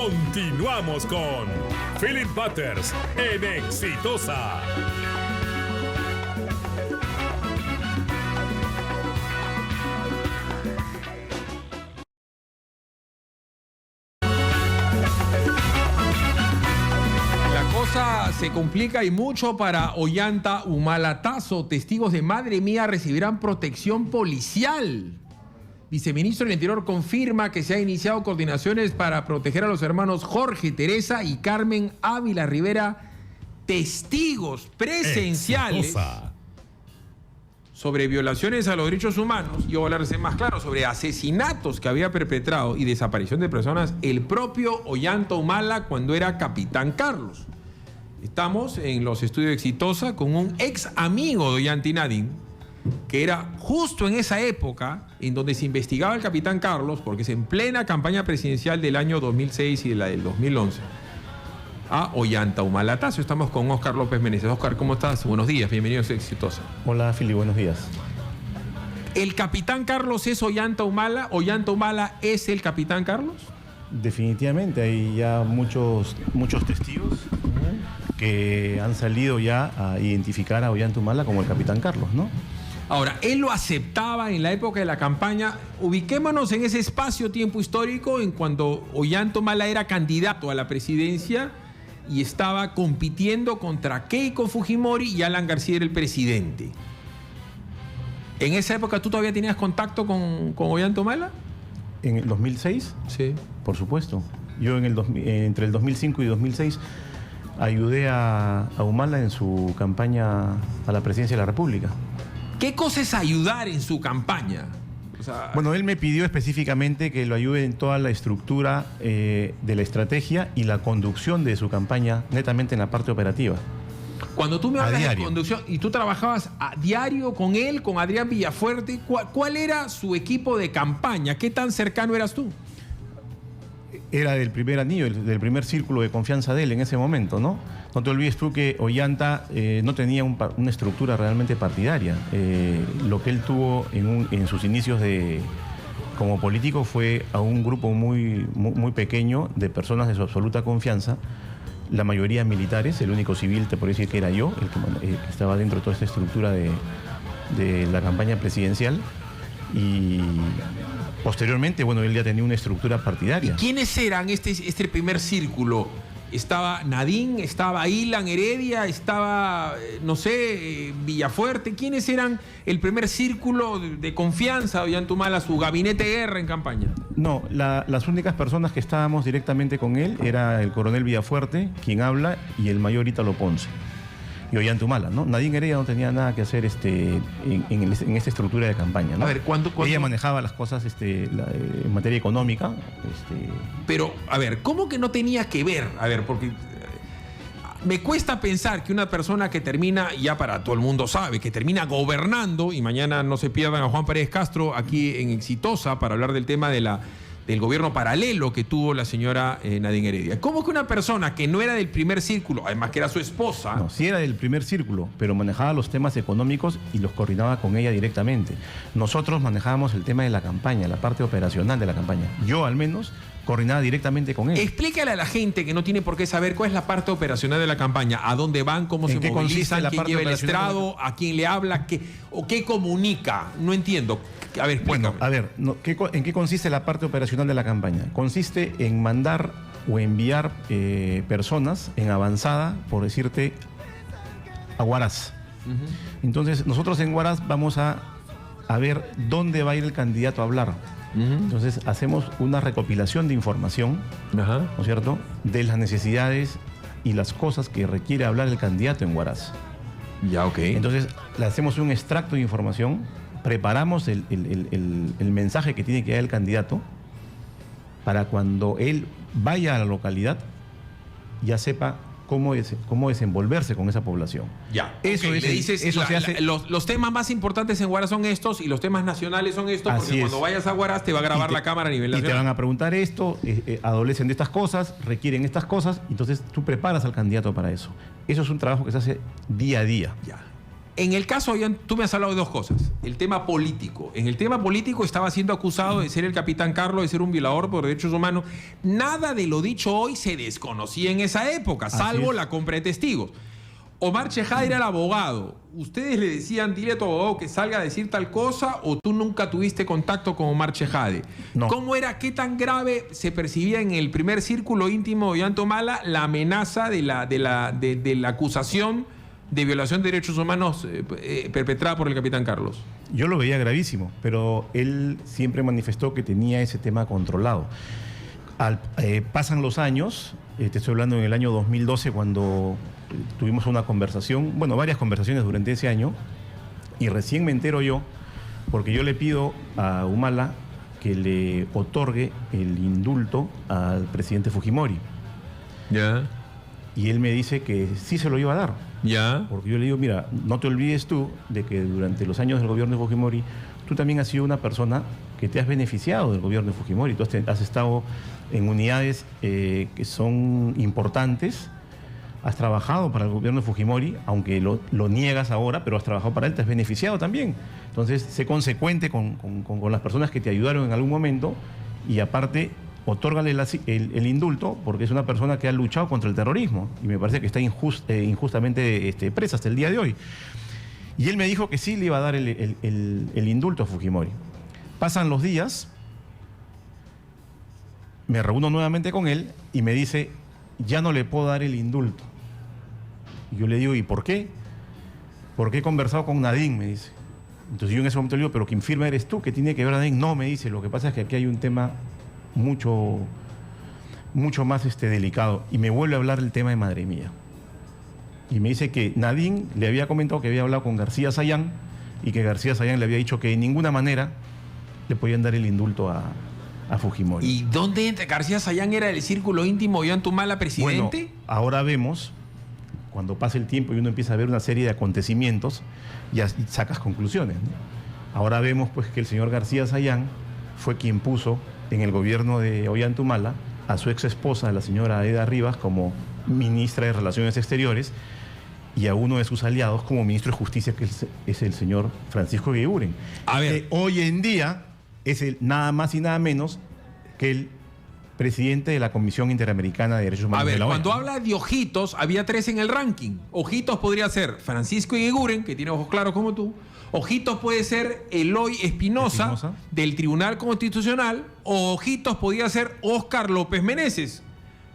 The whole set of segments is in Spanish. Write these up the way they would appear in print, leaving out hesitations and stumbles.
Continuamos con Philip Butters en Exitosa. Se complica y mucho para Ollanta Humala Tazo. Testigos de Madre Mía recibirán protección policial. Viceministro del Interior confirma que se han iniciado coordinaciones para proteger a los hermanos Jorge, Teresa y Carmen Ávila Rivera, testigos presenciales Exitosa. Sobre violaciones a los derechos humanos. Y voy a hablarse más claro sobre asesinatos que había perpetrado y desaparición de personas el propio Ollanta Humala cuando era Capitán Carlos. Estamos en los estudios Exitosa con un ex amigo de Ollanta y Nadine, que era justo en esa época en donde se investigaba al Capitán Carlos, porque es en plena campaña presidencial del año 2006 y de la del 2011, a Ollanta Humala Tazo. Estamos con Óscar López Meneses. Óscar, ¿cómo estás? Buenos días, bienvenidos a Exitosa. Hola, Fili, buenos días. ¿El Capitán Carlos es Ollanta Humala? ¿Ollanta Humala es el Capitán Carlos? Definitivamente, hay ya muchos testigos que han salido ya a identificar a Ollanta Humala como el Capitán Carlos, ¿no? Ahora, él lo aceptaba en la época de la campaña. Ubiquémonos en ese espacio-tiempo histórico en cuando Ollanta Humala era candidato a la presidencia y estaba compitiendo contra Keiko Fujimori y Alan García era el presidente. ¿En esa época tú todavía tenías contacto con Ollanta Humala? En el 2006, Sí. por supuesto. Yo entre el 2005 y 2006 ayudé a Humala en su campaña a la presidencia de la República. ¿Qué cosa es ayudar en su campaña? O sea, Bueno, él me pidió específicamente que lo ayude en toda la estructura de la estrategia y la conducción de su campaña, netamente en la parte operativa. cuando tú me a hablas de diario. conducción y tú trabajabas a diario con él, con Adrián Villafuerte, ¿cuál era su equipo de campaña? ¿Qué tan cercano eras tú? Era del primer anillo, del primer círculo de confianza de él en ese momento, ¿no? No te olvides tú que Ollanta no tenía una estructura realmente partidaria. Lo que él tuvo en sus inicios como político fue a un grupo muy pequeño de personas de su absoluta confianza, la mayoría militares. El único civil, te podría decir que era yo, el que estaba dentro de toda esta estructura de la campaña presidencial. Y posteriormente, bueno, él ya tenía una estructura partidaria. ¿Y quiénes eran este primer círculo? ¿Estaba Nadine? ¿Estaba Ilan Heredia? ¿Estaba, no sé, Villafuerte? ¿Quiénes eran el primer círculo de confianza de Ollanta Humala, su gabinete de guerra en campaña? No, las únicas personas que estábamos directamente con él era el coronel Villafuerte, quien habla, y el mayor Ítalo Ponce. Y Ollanta Humala, ¿no? Nadine Heredia no tenía nada que hacer en esta estructura de campaña, ¿no? A ver, ¿cuándo? Ella manejaba las cosas en materia económica. Pero, a ver, ¿cómo que no tenía que ver? A ver, porque me cuesta pensar que una persona que termina, ya para todo el mundo sabe, que termina gobernando, y mañana no se pierdan a Juan Pérez Castro aquí en Exitosa para hablar del tema del gobierno paralelo que tuvo la señora Nadine Heredia. ¿Cómo que una persona que no era del primer círculo, además que era su esposa? No, sí era del primer círculo, pero manejaba los temas económicos y los coordinaba con ella directamente. Nosotros manejábamos el tema de la campaña, la parte operacional de la campaña. Yo, al menos, coordinaba directamente con él. Explícale a la gente que no tiene por qué saber cuál es la parte operacional de la campaña, a dónde van, cómo se movilizan, quién lleva el estrado, a quién le habla, qué comunica. No entiendo. A ver, explícame. Bueno, a ver, ¿en qué consiste la parte operacional de la campaña? Consiste en mandar o enviar personas en avanzada, por decirte, a Huaraz. Entonces, nosotros en Huaraz vamos a ver dónde va a ir el candidato a hablar. Entonces, hacemos una recopilación de información, ¿no es cierto?, de las necesidades y las cosas que requiere hablar el candidato en Huaraz. Ya, ok. Entonces, le hacemos un extracto de información, preparamos el mensaje que tiene que dar el candidato para cuando él vaya a la localidad ya sepa cómo desenvolverse con esa población. Ya. Eso okay. es, Le dices, eso se hace. Los temas más importantes en Huaraz son estos y los temas nacionales son estos, Así porque es. cuando vayas a Huaraz te va a grabar la cámara a nivel Y te nacional. van a preguntar esto, adolecen de estas cosas, requieren estas cosas, entonces tú preparas al candidato para eso. Eso es un trabajo que se hace día a día. Ya. En el caso, tú me has hablado de dos cosas. El tema político. En el tema político estaba siendo acusado de ser el capitán Carlos, de ser un violador por derechos humanos. Nada de lo dicho hoy se desconocía en esa época, salvo la compra de testigos. Omar Chejade era el abogado. ¿Ustedes le decían, dile a tu abogado que salga a decir tal cosa, o tú nunca tuviste contacto con Omar Chejade? No. ¿Cómo era, qué tan grave se percibía en el primer círculo íntimo de Ollanta Humala la amenaza de la acusación de violación de derechos humanos perpetrada por el capitán Carlos? Yo lo veía gravísimo, pero él siempre manifestó que tenía ese tema controlado. Pasan los años, te estoy hablando en el año 2012, cuando tuvimos una conversación, bueno, varias conversaciones durante ese año, y recién me entero yo, porque yo le pido a Humala que le otorgue el indulto al presidente Fujimori. Ya. Y él me dice que sí se lo iba a dar. Ya. Porque yo le digo, mira, no te olvides tú de que durante los años del gobierno de Fujimori, tú también has sido una persona que te has beneficiado del gobierno de Fujimori. Tú has estado en unidades que son importantes, has trabajado para el gobierno de Fujimori, aunque lo niegas ahora, pero has trabajado para él, te has beneficiado también. Entonces, sé consecuente con las personas que te ayudaron en algún momento, y aparte, otórgale el indulto, porque es una persona que ha luchado contra el terrorismo, y me parece que está injustamente presa hasta el día de hoy. Y él me dijo que sí le iba a dar el indulto a Fujimori. Pasan los días, me reúno nuevamente con él y me dice, ya no le puedo dar el indulto. Y yo le digo, ¿y por qué? Porque he conversado con Nadine, me dice. Entonces yo en ese momento le digo, ¿pero quien firma eres tú? ¿Qué tiene que ver Nadine? No, me dice, lo que pasa es que aquí hay un tema mucho más delicado. Y me vuelve a hablar del tema de Madre Mía. Y me dice que Nadine le había comentado que había hablado con García Sayán, y que García Sayán le había dicho que de ninguna manera le podían dar el indulto a Fujimori. ¿Y dónde entra? ¿García Sayán era del círculo íntimo de Ollanta Humala, presidente? Bueno, ahora vemos, cuando pasa el tiempo y uno empieza a ver una serie de acontecimientos, ya sacas conclusiones, ¿no? Ahora vemos pues que el señor García Sayán fue quien puso en el gobierno de Ollanta Humala a su ex esposa, la señora Eda Rivas, como ministra de Relaciones Exteriores, y a uno de sus aliados como ministro de Justicia, que es el señor Francisco Eguiguren. A ver. Hoy en día es nada más y nada menos que el presidente de la Comisión Interamericana de Derechos Humanos. A ver, de la OEA. cuando habla de Ojitos, había 3 en el ranking. Ojitos podría ser Francisco Eguiguren, que tiene ojos claros como tú. Ojitos puede ser Eloy Espinosa, del Tribunal Constitucional. O Ojitos podría ser Óscar López Meneses.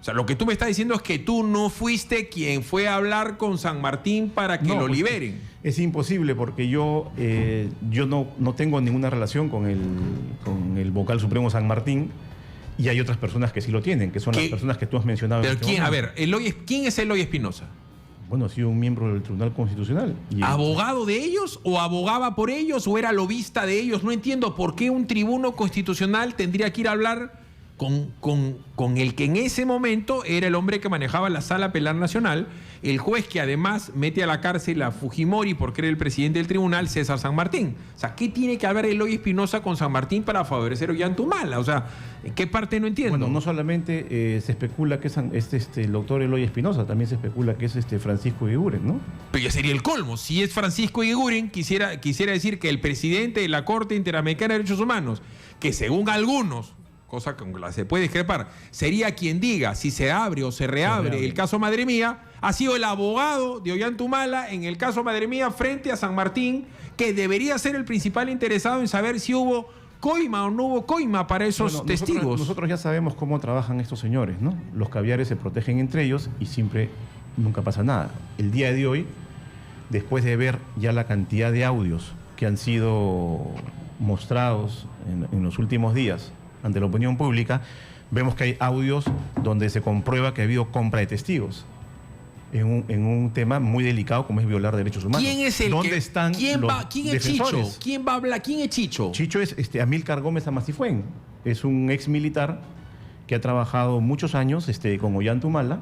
O sea, lo que tú me estás diciendo es que tú no fuiste quien fue a hablar con San Martín para que lo liberen. Es imposible, porque yo no tengo ninguna relación con el vocal supremo San Martín, y hay otras personas que sí lo tienen, que son las personas que tú has mencionado. Pero ¿quién? A ver, ¿quién es Eloy Espinosa? Bueno, ha sido un miembro del Tribunal Constitucional. ¿Abogado de ellos o abogaba por ellos o era lobista de ellos? No entiendo por qué un tribuno constitucional tendría que ir a hablar con el que en ese momento era el hombre que manejaba la Sala Penal Nacional, el juez que además mete a la cárcel a Fujimori porque era el presidente del tribunal, César San Martín. O sea, ¿qué tiene que ver Eloy Espinosa con San Martín para favorecer a Ollanta Humala? O sea, ¿en qué parte no entiendo? Bueno, no solamente se especula que es el doctor Eloy Espinosa, también se especula que es Francisco Eguiguren, ¿no? Pero ya sería el colmo. Si es Francisco Eguiguren, quisiera decir que el presidente de la Corte Interamericana de Derechos Humanos, que según algunos, cosa con la se puede discrepar, sería quien diga si se abre o se reabre el caso Madre Mía, ha sido el abogado de Ollanta Humala en el caso Madre Mía frente a San Martín, que debería ser el principal interesado en saber si hubo coima o no hubo coima para esos testigos. Nosotros ya sabemos cómo trabajan estos señores, ¿no? Los caviares se protegen entre ellos y siempre nunca pasa nada. El día de hoy, después de ver ya la cantidad de audios que han sido mostrados en los últimos días ante la opinión pública, vemos que hay audios donde se comprueba que ha habido compra de testigos en un tema muy delicado como es violar derechos humanos. ¿Quién es el ¿Dónde que, están ¿quién es defensores? Chicho? ¿Quién va a hablar? ¿Quién es Chicho? Chicho es Amílcar Gómez Amacifuen. Es un ex militar que ha trabajado muchos años con Ollanta Humala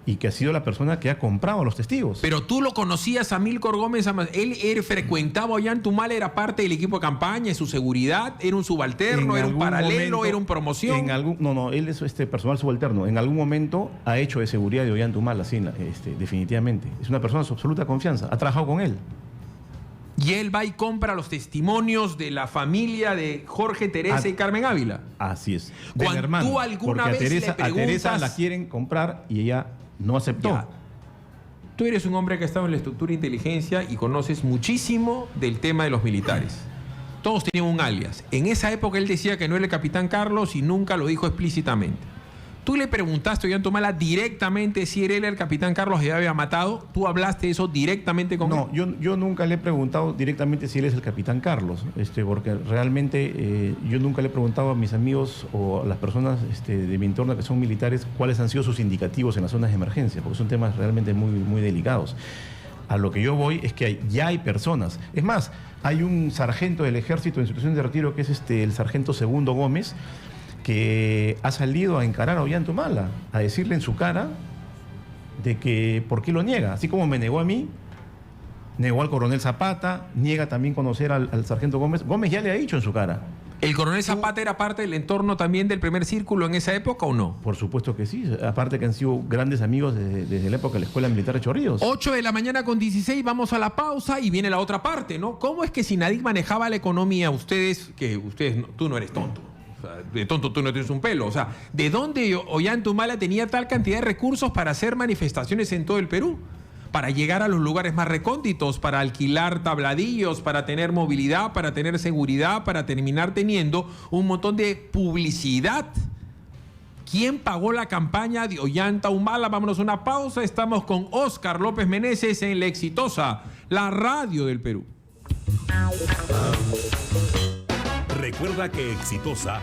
y que ha sido la persona que ha comprado a los testigos. Pero tú lo conocías a Amílcar Gómez, él frecuentaba Ollanta Humala, era parte del equipo de campaña, de su seguridad, era un subalterno, era un paralelo, era un promoción. No, él es personal subalterno. En algún momento ha hecho de seguridad de Ollanta Humala, sí, definitivamente. Es una persona de su absoluta confianza. Ha trabajado con él. Y él va y compra los testimonios de la familia de Jorge, Teresa y Carmen Ávila. Así es. Cuando hermano, tú alguna porque vez le a Teresa preguntas- la quieren comprar y ella no aceptó. Ya. Tú eres un hombre que ha estado en la estructura de inteligencia y conoces muchísimo del tema de los militares. Todos tenían un alias. En esa época él decía que no era el capitán Carlos y nunca lo dijo explícitamente. Tú le preguntaste a Ollanta Humala directamente si era él el capitán Carlos que había matado. ¿Tú hablaste de eso directamente con él? No, yo nunca le he preguntado directamente si él es el capitán Carlos, porque realmente yo nunca le he preguntado a mis amigos o a las personas de mi entorno que son militares cuáles han sido sus indicativos en las zonas de emergencia, porque son temas realmente muy, muy delicados. A lo que yo voy es que ya hay personas. Es más, hay un sargento del ejército en situación de retiro que es el sargento Segundo Gómez, que ha salido a encarar a Ollanta Humala, a decirle en su cara de que por qué lo niega, así como me negó a mí, negó al coronel Zapata, niega también conocer al sargento Gómez. Gómez ya le ha dicho en su cara. ¿El coronel Zapata era parte del entorno también del primer círculo en esa época o no? Por supuesto que sí, aparte que han sido grandes amigos desde la época de la Escuela Militar de Chorrillos. 8 de la mañana con 16, vamos a la pausa y viene la otra parte, ¿no? ¿Cómo es que Sinadic manejaba la economía? Tú no eres tonto. O sea, de tonto tú no tienes un pelo. O sea, ¿de dónde Ollanta Humala tenía tal cantidad de recursos para hacer manifestaciones en todo el Perú? Para llegar a los lugares más recónditos, para alquilar tabladillos, para tener movilidad, para tener seguridad, para terminar teniendo un montón de publicidad. ¿Quién pagó la campaña de Ollanta Humala? Vámonos a una pausa. Estamos con Óscar López Meneses en La Exitosa, la radio del Perú. Recuerda que Exitosa